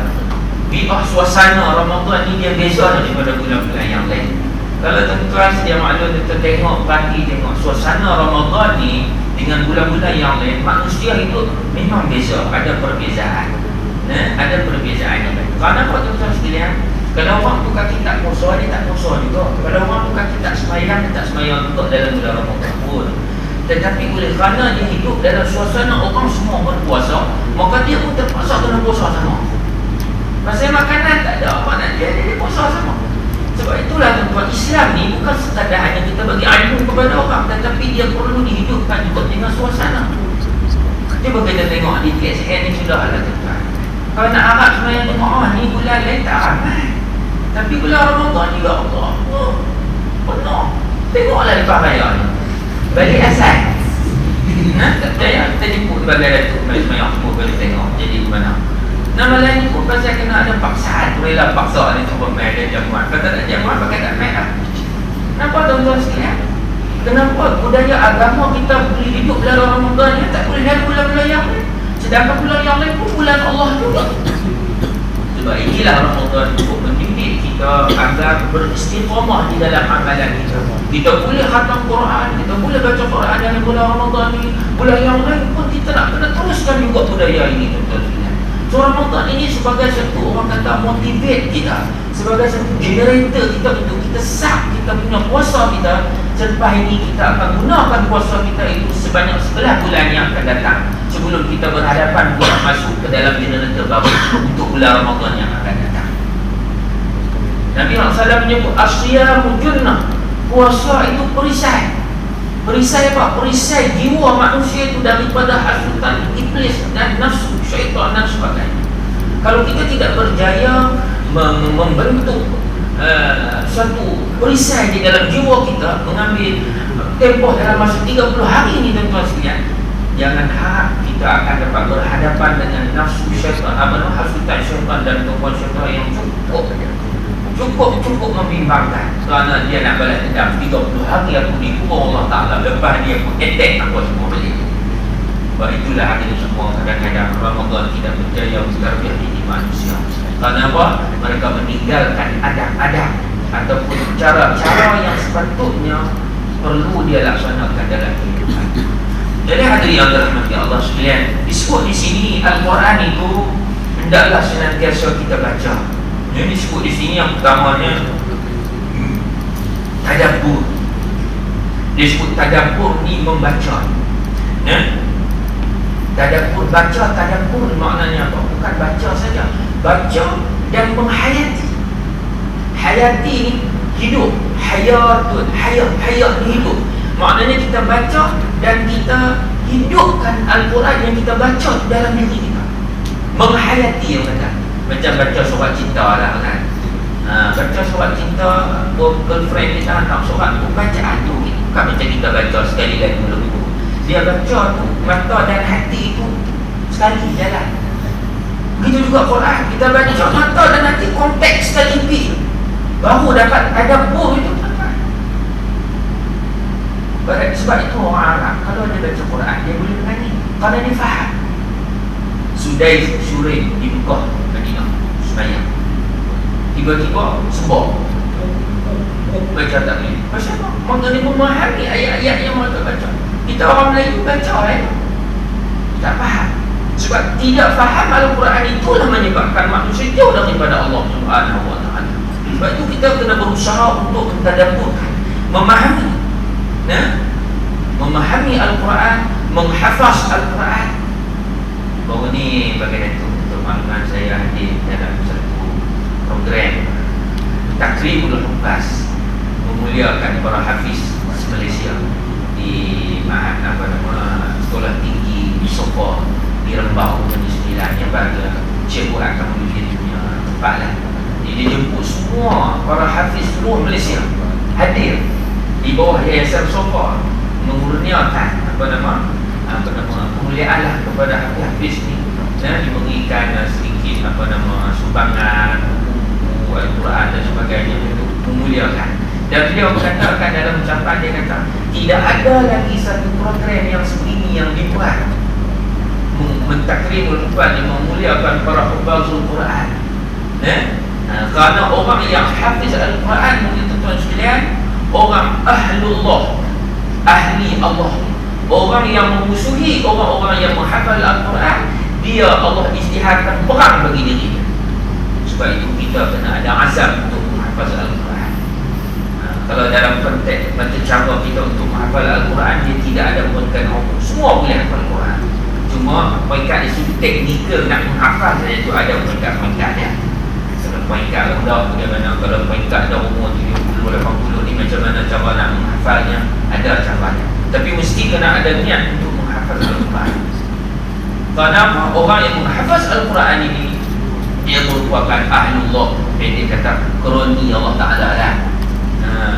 bi'ah suasana Ramadan ni dia beza daripada bulan-bulan yang lain. Kalau tuan-tuan sedia maklum, kita tengok suasana Ramadan ni dengan bulan-bulan yang lain, manusia itu memang beza, ada perbezaan. Ada perbezaan. Kerana apa tuan-tuan sekalian? Kalau orang tu kaki tak puasa, dia tak puasa juga. Kalau orang tu kaki tak semayang, dia tak semayang juga dalam bulan Ramadan pun. Tetapi oleh kerana dia hidup dalam suasana orang semua berpuasa, maka dia pun terpaksa kena puasa sama. Pasal makanan tak ada apa nak dia puasa sama. Sebab itulah tuan-tuan, Islam ni bukan sekadar hanya kita bagi ilmu kepada orang, tetapi dia perlu dihidupkan juga dengan suasana. Cuba kita tengok di TSN ni sudah lah tuan-tuan. Kalau nak harap semayang jemaah ni bulan lain tak ramai, tapi bulan Ramadan ni ya Allah penuh. Tengoklah lepas raya ni balik asal. Tak percaya, kita jemput sebagai datuk semayang semua boleh tengok jadi mana. Nama lain pun pasal kena ada paksaan. Bolehlah paksa ni cuba main dia jamuan. Kata tak jamuan pakai tak main lah. Kenapa tuan-tuan sekalian? Kenapa budaya agama kita boleh hidup dalam Ramadan ni, tak boleh dalam bulan-bulan yang lain? Sedangkan bulan yang lain pun bulan Allah juga. Sebab inilah Ramadan untuk mendidik kita agar beristiqamah di dalam amalan kita. Kita boleh khatam Quran, kita boleh baca Quran dalam bulan Ramadan ni. Bulan yang lain pun kita nak kena teruskan juga budaya ini tuan-tuan sekalian. So Ramadan ini sebagai satu orang kata motivate kita, sebagai satu generator kita untuk kita sah kita punya puasa kita. Selepas ini kita akan gunakan puasa kita itu sebanyak 11 bulan yang akan datang, sebelum kita berhadapan buat masuk ke dalam generator baru untuk bulan Ramadan yang akan datang. Nabi SAW menyebut asyiyamu junnah, puasa itu perisai. Perisai apa? Perisai jiwa manusia itu daripada hasutan iblis dan nafsu syaitan dan sebagainya. Kalau kita tidak berjaya membentuk suatu perisai di dalam jiwa kita, mengambil tempoh dalam masa 30 hari ini tuan-tuan sekalian, jangan harap kita akan dapat berhadapan dengan nafsu syaitan, hasutan syaitan dan tumpuan syaitan yang cukup membimbangkan. Kerana dia nak balas dendam 30 hari aku dikurung Allah Ta'ala, lepas dia pun attack apa semua balik. Sebab itulah hadir semua kadang-kadang Ramadan tidak berjaya mengarahkan diri manusia. Kerana apa? Mereka meninggalkan adab-adab ataupun cara-cara yang sepatutnya perlu dia laksanakan dalam kehidupan. Jadi hadirin yang dirahmati Allah sekalian, disebut di sini Al-Quran itu hendaklah senantiasa kita baca. Ini disebut di sini yang pertamanya tadabbur. Disebut tadabbur ni membaca. Tadabbur, baca, tadabbur maknanya apa? Bukan baca saja, baca dan menghayati. Hayati ni hidup, hayat ni hidup. Maknanya kita baca dan kita hidupkan Al-Quran yang kita baca dalam diri kita. Menghayati yang kata. Macam baca surat cinta lah kan. Baca surat cinta, girlfriend kita hantar surat tu, bacaan tu bukan macam kita baca sekali lagi mula-mula. Dia baca tu, mata dan hati itu sekali jalan. Begitu juga Quran, kita baca mata dan hati konteks sekali baru dapat tadabbur itu. Sebab itu orang Arab kalau dia baca Quran, dia boleh menyanyi kerana dia faham. Sudais Syurih di Mekah, Madinah, semayang, tiba-tiba sebab baca tak boleh. Pasal apa? Mereka ni memahami ayat-ayat yang mereka baca. Kita orang Melayu baca tak faham. Sebab tidak faham Al-Quran itulah menyebabkan manusia jauh daripada Allah Subhanahu Wa Taala. Sebab itu kita kena berusaha untuk mentadabburkan, memahami, memahami Al-Quran, menghafaz Al-Quran. Baru ni bagi untuk makluman saya hadir dalam satu program Takrimul Huffaz, memuliakan para hafiz Malaysia di sekolah tinggi di Sopor di Rembau Negeri Sembilan yang pada cikgu akan menuju punya tempat lah. Jadi dia jemput semua para hafiz seluruh Malaysia hadir di bawah Yayasan Sopor mengurniakan kemuliaan lah kepada hafiz ni, diberikan sedikit sumbangan buku Al-Quran dan sebagainya untuk memuliakan. Dan beliau mengatakan dalam ucapan dia kata, tidak ada lagi satu program yang sebegini yang dibuat mentakrimul Quran, yang memuliakan para hufazul Quran. Kerana orang yang hafiz Al-Quran, tuan-tuan sekalian, orang ahlullah, ahli Allah, orang yang memusuhi orang-orang yang menghafal Al-Quran, dia Allah isytiharkan perang bagi dirinya. Sebab itu kita kena ada azam untuk menghafaz Al-Quran. Kalau dalam konteks macam cara kita untuk menghafal Al-Quran, dia tidak ada merupakan hukum, semua boleh hafal Al-Quran. Cuma peringkat di sini teknikal nak menghafal saja tu ada peringkat-peringkat dia. Kalau peringkat rendah bagaimana, kalau peringkat dah umur 70, 80 ni macam mana cara nak menghafalnya, ada caranya. Tapi mesti kena ada niat untuk menghafaz Al-Quran. Kerana orang yang menghafaz Al-Quran ini, dia merupakan ahlullah, dia kata kroni Allah Ta'ala lah.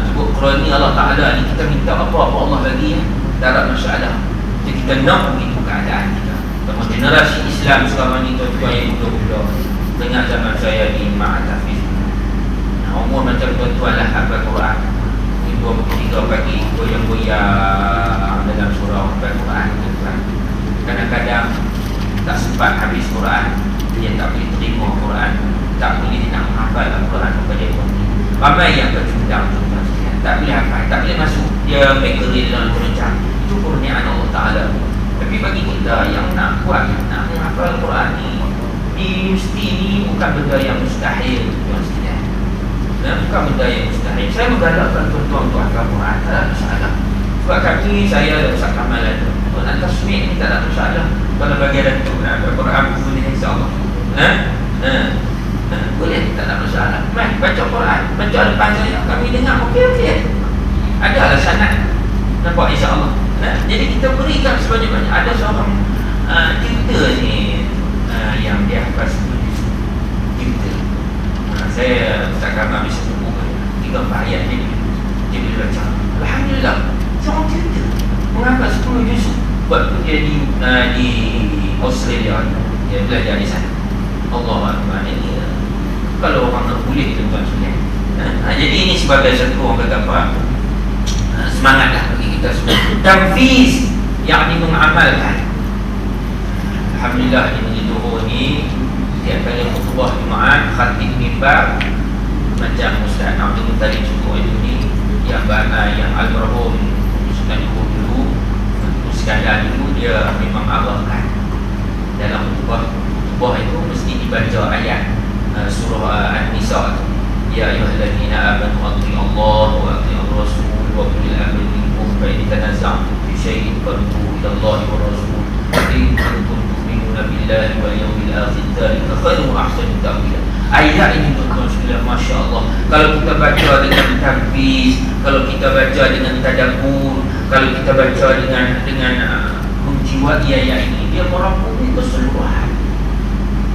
Sebut kroni Allah Ta'ala ni, kita minta apa-apa Allah bagi ya, tak ada masalah. Jadi kita nak begitu keadaan kita. Sama generasi Islam sekarang ni, tuan-tuan yang muda-muda, dengar zaman saya di Ma'at Hafiz, umur macam tuan-tuan lah hafal Quran 2-3 pagi goyang-goyang dalam surau hafal Quran. Kadang-kadang tak sempat habis Quran, dia tak boleh terima Quran, tak boleh nak menghafal Al-Quran kepada dia. Ramai yang bercundang, tuan-tuan sekalian, tak boleh hafal, tak boleh masuk, dia bakery dalam Quran. Itu kurniaan Allah Ta'ala. Tapi bagi kita yang nak kuat, nak menghafal Quran ni, di universiti ni bukan benda yang mustahil, tuan-tuan sekalian. Bukan benda yang mustahil. Saya menggalakkan tuan-tuan untuk hafal Quran, tak ada masalah. Sebab kami, saya ada Ustaz Kamal ada, untuk nak tasmik ni tak ada masalah. Kalau bagian itu nak hafal Quran, boleh insyaAllah. Boleh, tak ada masalah. Baca Quran, baca depan saya, kami dengar, okey. Adalah sanad, nampak insyaAllah. Jadi kita berikan sebanyak-banyak. Ada seorang tutor ni yang dia hafal 10 juz. Tutor. Saya Ustaz Kamal bisa tunggu 3-4 ayat dia boleh baca. Alhamdulillah, seorang tutor menghafal 10 juz. Waktu dia di Australia, dia belajar di sana. Allah Akbar. Ini kalau orang nak boleh, tuan-tuan sekalian. Jadi ini sebagai satu orang kata apa, semangatlah bagi kita semua. Tanfiz, yakni mengamalkan. Alhamdulillah di Masjid Johor ni, setiap kali khutbah Jumaat, khatib mimbar, macam Ustaz Abdul Muttalib Syukur itu ni, yang almarhum Ustaz Johor dulu, Iskandar dulu, dia memang arahkan dalam khutbah itu mesti dibaca ayat surah An-Nisa. Ya ayyuhallazina amanu atti'u Allah wa atti'ur rasul wa ulil amri minkum fa in tanaza'tum fi shay'in farudduhu ila Allah wa rasul in kuntum tu'minuna billahi wal yawmil akhir dzalika khairun wa ahsanu ta'wila. Ayat ini tuan-tuan sekalian, masya-Allah, kalau kita baca dengan tanfiz, kalau kita baca dengan tadabbur, kalau kita baca dengan menjiwai ayat ini, dia merangkumi keseluruhan.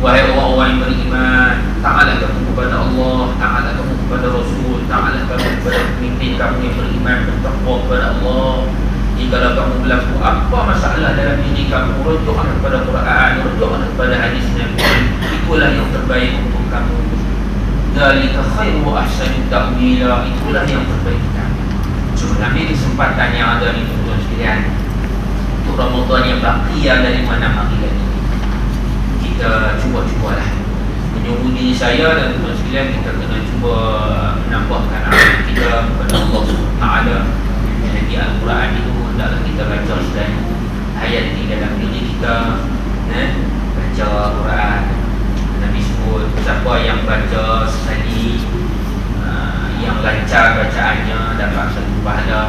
Wahai orang-orang yang beriman, taatlah kamu kepada Allah, taatlah kamu kepada Rasul, taatlah kamu kepada pemimpin kamu yang beriman, bertakwa kepada Allah. Jikalau kamu berlaku apa masalah dalam diri kamu, rujuklah kepada Quran, rujuklah kepada hadis Nabi. Itulah yang terbaik untuk kamu. Dzalika khairu wa ahsanu ta'wila. Itulah yang terbaik kamu. Cuma ambil kesempatan yang ada ni, tuan-tuan sekalian, untuk Ramadan yang baqiyah dari mana hari lagi. Kita cuba-cubalah menyuruh diri saya dan tuan sekalian, kita kena cuba menambahkan amal kita kepada Allah Ta'ala. Jadi Al-Quran itu hendaklah kita baca selalu, hayati dalam diri kita. Baca Quran, Nabi sebut siapa yang baca sekali, yang lancar bacaannya dapat satu pahala.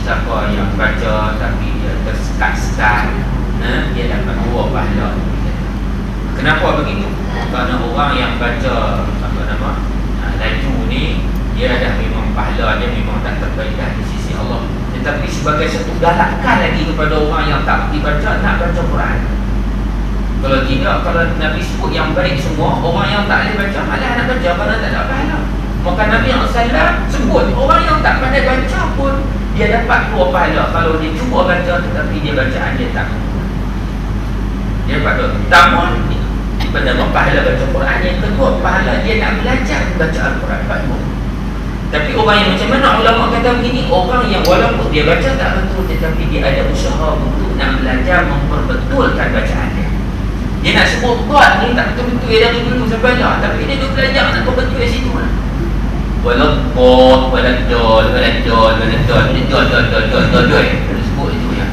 Siapa yang baca tapi dia tersekat-sekat, dia dapat 2 pahala. Kenapa begitu? Kerana orang yang baca laju ni, dia dah memang pahala dia memang dah terbaik dah di sisi Allah. Tetapi sebagai satu galakan lagi kepada orang yang tak pergi baca, nak baca Quran. Kalau tidak, kalau Nabi sebut yang baik semua, orang yang tak boleh baca malah nak baca kerana tak ada pahala. Maka Nabi SAW sebut orang yang tak pandai baca pun dia dapat 2 pahala kalau dia cuba baca tetapi dia bacaan dia tak. Dia dapat 2. Namun Pertama, pahala baca Quran. Yang kedua, pahala dia nak belajar baca Al-Quran. Tapi orang yang macam mana ulama kata begini, orang yang walaupun dia baca tak betul, tetapi dia ada usaha untuk nak belajar memperbetulkan bacaan dia. Dia nak sebut kuat ni tak betul-betul dia dari dulu sampai dah, tapi dia duk belajar nak berbetul di situ lah. Walau waladol sebut itu ya.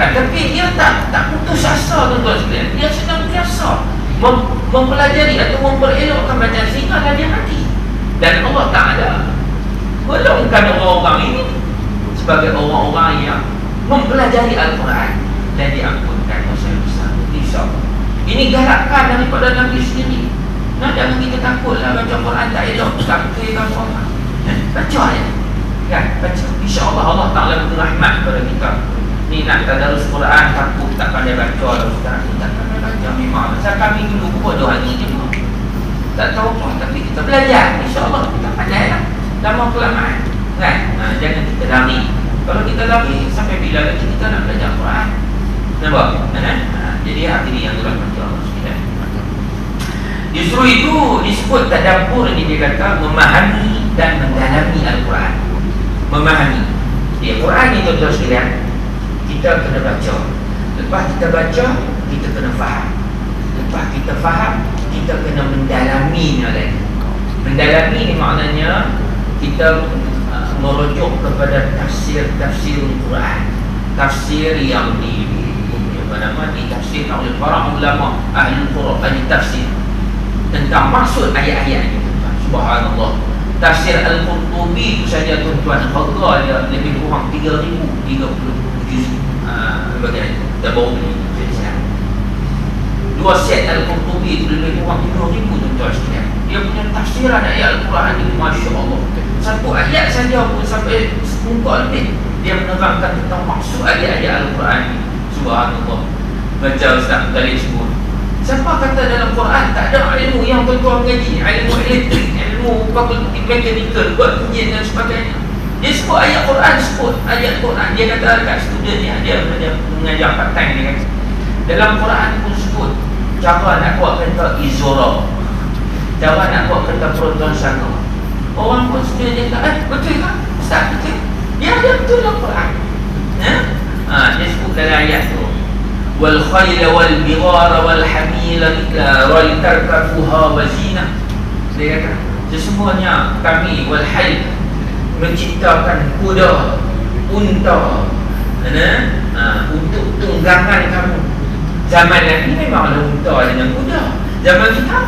Tapi dia tak putus asa tuan-tuan sekalian. Dia sedang biasa mempelajari atau memperelokkan bacaan sehingga dia mati. Dan Allah Ta'ala golongkan orang-orang ini sebagai orang-orang yang mempelajari Al-Quran dan diampunkan dosa-dosa. InsyaAllah. Ini garakan daripada Nabi sendiri. Nah, jangan kita takutlah baca Quran tak elok, tak kira apa. Baca ya. Kan? Baca. InsyaAllah Allah Ta'ala berrahmat kepada kita. Ni nak tadarus Quran takut tak pandai baca lah ustaz. Tak pandai baca memang. Masa kami dulu bodoh hari ni pun tak tahu apa, tapi kita belajar. InsyaAllah kita pandai lah. Lama kelamaan kan? Jangan kita lari. Kalau kita lari sampai bila lagi kita nak belajar Quran? Nampak? Jadi hati yang dirahmati Allah sekalian. Justru itu disebut tadabbur ini, dia kata memahami dan mendalami Al-Quran. Memahami Al-Quran itu tuan-tuan sekalian, kita kena baca. Lepas kita baca, kita kena faham. Lepas kita faham, kita kena mendalaminya lagi. Mendalami ni maknanya kita merujuk kepada tafsir Quran, tafsir yang ditafsirkan oleh para ulama ahli Quran, tafsir tentang maksud ayat-ayat ini. Subhanallah, tafsir Al-Qurtubi itu saja tuan-tuan, harga dia lebih kurang 3,030 juz. Bagaimana dah baru beli dua set Al-Qurtubi itu lebih kurang 3,000 tuan-tuan sekalian. Dia punya tafsiran ayat Al-Quran ini Masya Allah, satu ayat saja pun sampai semuka lebih dia menerangkan tentang maksud ayat-ayat Al-Quran ini. Subhanallah. Baca Ustaz Khalid sebut, siapa kata dalam Quran tak ada ilmu yang tuan-tuan mengaji, ilmu elektrik, ilmu fakulti mekanikal, buat enjin dan sebagainya. Dia sebut ayat Quran, sebut ayat Quran. Dia kata kat student dia mengajar part time dia kata, dalam Quran pun sebut cara nak buat kereta Izora, cara nak buat kereta Proton sana. Orang pun student dia kata, betul kan Ustaz, betul? Ya, dia betul dalam Quran. Dia sebut dalam ayat tu, wal khayla wal bighara wal hamila wal tarkafuha wa zina. Dia kata sesungguhnya kami wal hayl menciptakan kuda, unta, untuk tunggangan kamu. Zaman Nabi memang ada unta dengan kuda. Zaman kita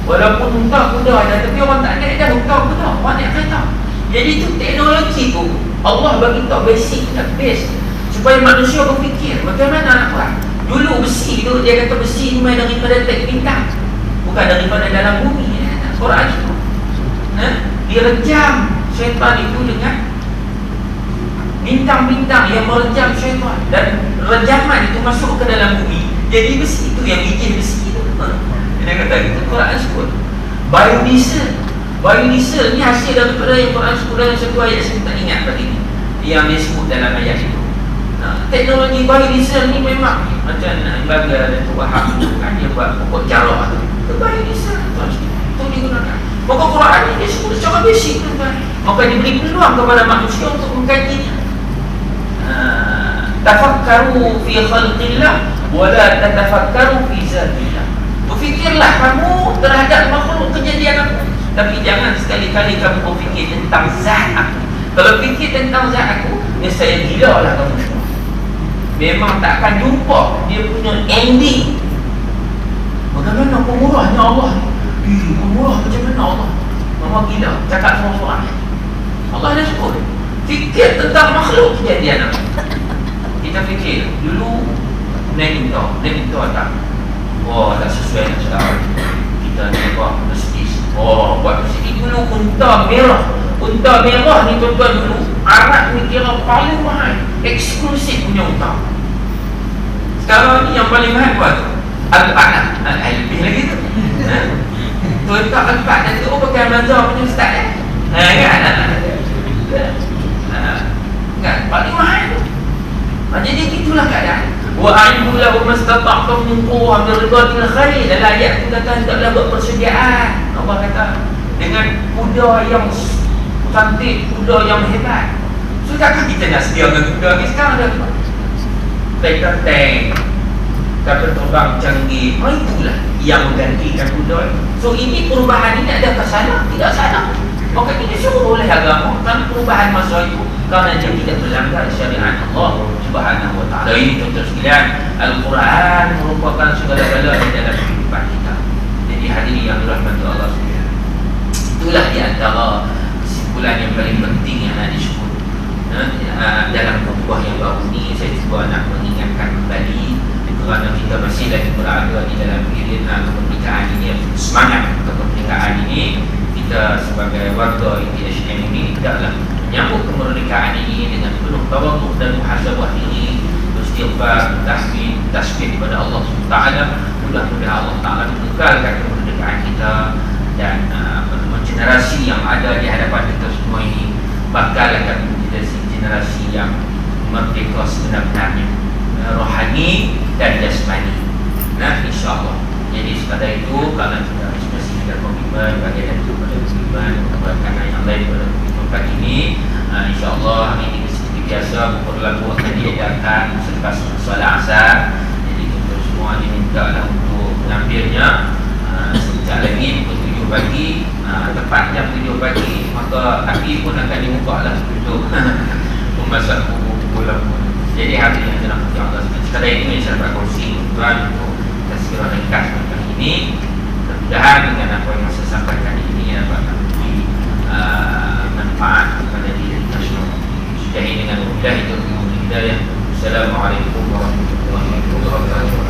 walaupun unta kuda ada, tapi orang tak naik dah unta kuda, orang naik kereta. Jadi itu teknologi tu Allah bagi tahu basic, base supaya manusia berfikir bagaimana nak buat. Dulu besi tu, dia kata besi ni main daripada tek bintang, bukan daripada dalam bumi. Quran itu dia rejam syaitan itu dengan bintang-bintang yang merejam syaitan, dan rejaman itu masuk ke dalam bumi. Jadi besi itu yang bikin besi itu. Dia kata itu Quran sebut biodiesel ni hasil daripada yang Quran sebut dalam satu ayat, saya tak ingat tadi ni yang dia sebut dalam ayat itu. Teknologi biodiesel ni memang macam lembaga Datuk Wahab tu kan, dia buat pokok jarah tu, itu biodiesel tu digunakan. Maka Quran ni dia sebut secara basic tu kan, maka diberi peluang kepada manusia untuk mengkajinya. Tafakkaru fi khalqillah wa la tatafakkaru fi zatillah. Berfikirlah kamu terhadap makhluk kejadian aku, tapi jangan sekali-kali kamu berfikir tentang zat aku. Kalau fikir tentang zat aku, nescaya gila lah kamu semua. Memang tak akan jumpa dia punya ending. Bagaimana pemurahnya Allah ni? Pemurah macam mana Allah? Mama gila, cakap semua-semua. Allah dah sebut, fikir tentang makhluk kejadian aku. Kita fikir dulu naik unta tak, tak sesuai dengan cara kita ni buat Mercedes. Buat Mercedes dulu unta merah ni tuan-tuan, dulu Arab ni kira paling mahal, eksklusif punya unta. Sekarang ni yang paling mahal buat Alphard lah, lebih lagi tu. Toyota Alphard dan tu pakai Mazda punya start kan paling mahal tu. Jadi itulah keadaan. Wa a'idhu lahu mastata'tum min quwwatin min ribatil khair. Dan dalam ayat tu kata hendaklah buat persediaan. Allah kata dengan kuda yang cantik, kuda yang hebat. Sudahkah kita nak sediakan kuda ni sekarang dah? Fighter tank, kapal terbang canggih, itulah yang menggantikan kuda. So ini perubahan ini adakah salah? Tidak salah. Maka ini disuruh oleh agama. Kerana perubahan masa itu kerana dia tidak melanggar syariat Allah Subhanahu wa taala. Ini contoh sekalian, Al-Quran merupakan segala-galanya dalam kehidupan kita. Jadi hadirin yang dirahmati Allah sekalian, itulah di antara kesimpulan yang paling penting yang nak disebut. Dalam khutbah yang baru ni saya cuba nak mengingatkan kembali, kerana kita masih lagi berada di dalam period kemerdekaan ini, semangat kemerdekaan ini. Kita sebagai warga ITHM ini tidaklah menyambut kemerdekaan ini dengan penuh tawaduk dan muhasabah diri, beristighfar, tasbih kepada Allah SWT. Mudah-mudahan Allah Ta'ala mengekalkan kemerdekaan kita dan generasi yang ada di hadapan kita semua ini bakal akan menjadi generasi yang merdeka sebenar-benarnya, rohani dan jasmani. InsyaAllah. Jadi sekadar itu, kalau kita masih ada komitmen bagian itu pada komitmen membuatkan yang lain pada komitmen pagi ini, insyaAllah ini seperti biasa pukul lagu akan diadakan selepas solat asar. Jadi kita semua diminta untuk mengambilnya sekejap lagi pukul 7 pagi, tepat jam 7 pagi, maka api pun akan dibuka lah untuk memasak pukul lagu. Jadi hari yang dirahmati Allah, sekadar ini saya dapat kongsi tuan untuk tazkirah ringkas kali ini. Mudah-mudahan dengan apa yang saya sampaikan ini dapat memberi manfaat kepada diri kita semua. Sudahi dengan mudah itu hidayah. Assalamualaikum warahmatullahi wabarakatuh.